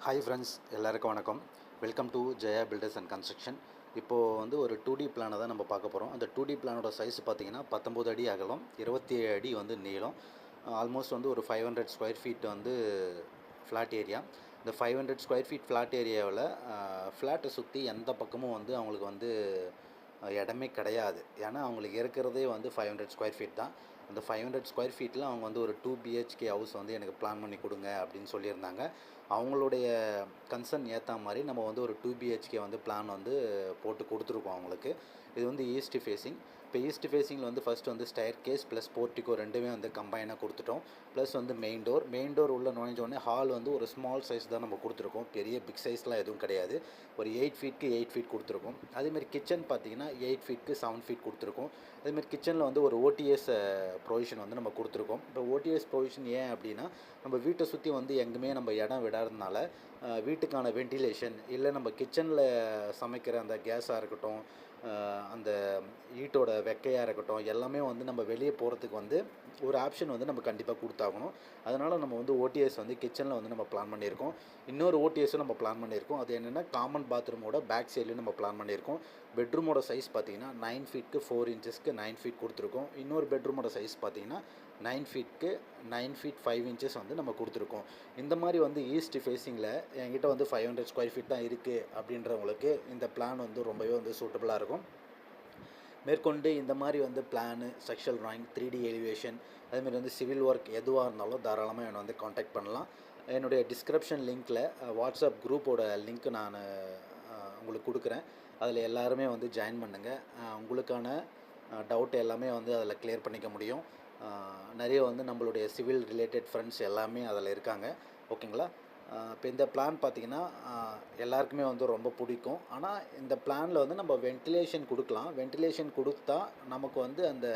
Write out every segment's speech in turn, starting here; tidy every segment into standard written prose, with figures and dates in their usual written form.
Hi friends, எல்லாருக்கும் வணக்கம். Welcome to Jaya filters and construction. இப்போது வந்து ஒரு 2D பிளானை தான் நம்ம பார்க்க போகிறோம். அந்த 2D பிளானோட சைஸ் பார்த்திங்கன்னா 19 அடி அகலம், 27 அடி வந்து நீளம். ஆல்மோஸ்ட் வந்து ஒரு 500 ஸ்கொயர் ஃபீட் வந்து ஃப்ளாட் ஏரியா. இந்த 500 ஸ்கொயர் ஃபீட் ஃப்ளாட் ஏரியாவில் ஃப்ளாட்டை சுற்றி எந்த பக்கமும் வந்து அவங்களுக்கு வந்து இடமே கிடையாது. ஏன்னா அவங்களுக்கு இருக்கிறதே வந்து 500 ஸ்கொயர் ஃபீட் தான். அந்த 500 ஸ்கொயர் ஃபீட்டில் அவங்க வந்து ஒரு 2 BHK ஹவுஸ் வந்து எனக்கு பிளான் பண்ணி கொடுங்க அப்படின்னு சொல்லியிருந்தாங்க. அவங்களுடைய கன்சர்ன் ஏற்ற மாதிரி நம்ம வந்து ஒரு 2 BHK வந்து பிளான் வந்து போட்டு கொடுத்துருக்கோம் அவங்களுக்கு. இது வந்து ஈஸ்ட் ஃபேஸிங். இப்போ ஈஸ்ட் ஃபேஸிங்கில் வந்து ஃபஸ்ட்டு வந்து ஸ்டயர் கேஸ் ப்ளஸ் போர்ட்டிகோ ரெண்டுமே வந்து கம்பைனாக கொடுத்துட்டோம். ப்ளஸ் வந்து மெயின் டோர் உள்ள நுழைஞ்சோடனே ஹால் வந்து ஒரு ஸ்மால் சைஸ் தான் நம்ம கொடுத்துருக்கோம். பெரிய பிக் சைஸ்லாம் எதுவும் கிடையாது. ஒரு 8 ஃபீட்க்கு 8 ஃபீட் கொடுத்துருக்கோம். அதேமாதிரி கிச்சன் பார்த்திங்கன்னா 8 ஃபீட்க்கு 7 ஃபீட் கொடுத்துருக்கோம். அதேமாதிரி கிச்சனில் வந்து ஒரு ஓடிஎஸ் ப்ரொவிஷன் வந்து நம்ம கொடுத்துருக்கோம். இப்போ ஓடிஎஸ் ப்ரொவிஷன் ஏன் அப்படின்னா, நம்ம வீட்டை சுற்றி வந்து எங்குமே நம்ம இடம் விடாததுனால வீட்டுக்கான வென்டிலேஷன் இல்லை நம்ம கிச்சனில் சமைக்கிற அந்த கேஸாக இருக்கட்டும், அந்த ஈட்டோட வெக்கையாக இருக்கட்டும், எல்லாமே வந்து நம்ம வெளியே போகிறதுக்கு வந்து ஒரு ஆப்ஷன் வந்து நம்ம கண்டிப்பாக கொடுத்தாகணும். அதனால் நம்ம வந்து ஓடிஎஸ் வந்து கிச்சனில் வந்து நம்ம பிளான் பண்ணியிருக்கோம். இன்னொரு ஓடிஎஸும் நம்ம பிளான் பண்ணியிருக்கோம். அது என்னென்னா காமன் பாத்ரூமோட பேக் சைட்லேயும் நம்ம பிளான் பண்ணியிருக்கோம். பெட்ரூமோட சைஸ் பார்த்திங்கன்னா 9 ஃபீட்க்கு 4 இன்ச்சஸ்க்கு 9 ஃபீட் கொடுத்துருக்கோம். இன்னொரு பெட்ரூமோட சைஸ் பார்த்திங்கன்னா 9 ஃபீட்க்கு 9 ஃபீட் 5 இன்ச்சஸ் வந்து நம்ம கொடுத்துருக்கோம். இந்த மாதிரி வந்து ஈஸ்ட் ஃபேஸிங்கில் என்கிட்ட வந்து 500 ஸ்கொயர் ஃபீட் தான் இருக்குது அப்படின்றவங்களுக்கு இந்த பிளான் வந்து ரொம்பவே வந்து சூட்டபுளாக இருக்கும். மேற்கொண்டு இந்த மாதிரி வந்து plan, structural drawing, 3D elevation, அதேமாதிரி வந்து சிவில் ஒர்க் எதுவாக இருந்தாலும் தாராளமாக என்னை வந்து காண்டாக்ட் பண்ணலாம். என்னுடைய டிஸ்கிரிப்ஷன் லிங்க்கில் வாட்ஸ்அப் குரூப்போட லிங்க் நான் உங்களுக்கு கொடுக்குறேன். அதில் எல்லாருமே வந்து ஜாயின் பண்ணுங்கள். உங்களுக்கான டவுட் எல்லாமே வந்து அதில் கிளியர் பண்ணிக்க முடியும். நிறைய வந்து நம்மளுடைய சிவில் ரிலேட்டட் ஃப்ரெண்ட்ஸ் எல்லாமே அதில் இருக்காங்க. ஓகேங்களா? இப்போ இந்த பிளான் பார்த்திங்கன்னா எல்லாருக்குமே வந்து ரொம்ப பிடிக்கும். ஆனால் இந்த பிளானில் வந்து நம்ம வென்டிலேஷன் கொடுக்கலாம். வென்டிலேஷன் கொடுத்தா நமக்கு வந்து அந்த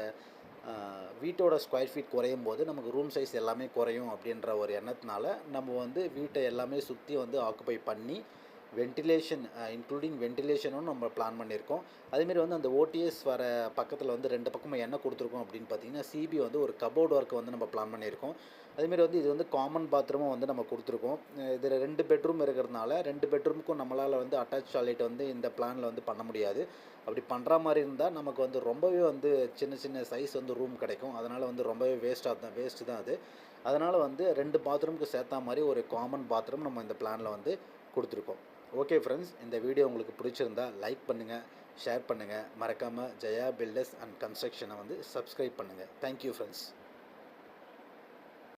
வீட்டோட ஸ்கொயர் ஃபீட் குறையும் போது நமக்கு ரூம் சைஸ் எல்லாமே குறையும் அப்படின்ற ஒரு எண்ணத்தினால நம்ம வந்து வீட்டை எல்லாமே சுற்றி வந்து ஆக்குபை பண்ணி வென்டிலேஷன் இன்க்ளூடிங் வென்டிலேஷனும் நம்ம பிளான் பண்ணியிருக்கோம். அதேமாரி வந்து அந்த ஓடிஎஸ் வர பக்கத்தில் வந்து 2 பக்கமும் என்ன கொடுத்துருக்கோம் அப்படின்னு பார்த்தீங்கன்னா, சிபி வந்து ஒரு கபோர்டு ஒர்க் வந்து நம்ம பிளான் பண்ணியிருக்கோம். அதேமாரி வந்து இது வந்து காமன் பாத்ரூமும் வந்து நம்ம கொடுத்துருக்கோம். இதில் 2 பெட்ரூம் இருக்கிறதுனால 2 பெட்ரூமுக்கும் நம்மளால் வந்து அட்டாச் டாய்லெட் வந்து இந்த பிளானில் வந்து பண்ண முடியாது. அப்படி பண்ணுற மாதிரி இருந்தால் நமக்கு வந்து ரொம்பவே வந்து சின்ன சின்ன சைஸ் வந்து ரூம் கிடைக்கும். அதனால் வந்து ரொம்பவே வேஸ்ட்டு தான் அது. அதனால் வந்து 2 பாத்ரூமுக்கு சேர்த்தா மாதிரி ஒரு காமன் பாத்ரூம் நம்ம இந்த பிளானில் வந்து கொடுத்துருக்கோம். ஓகே ஃப்ரெண்ட்ஸ், இந்த வீடியோ உங்களுக்கு பிடிச்சிருந்தா லைக் பண்ணுங்கள், ஷேர் பண்ணுங்கள். மறக்காமல் ஜெயா பில்டர்ஸ் அண்ட் கன்ஸ்ட்ரக்ஷனை வந்து சப்ஸ்கிரைப் பண்ணுங்கள். Thank you friends.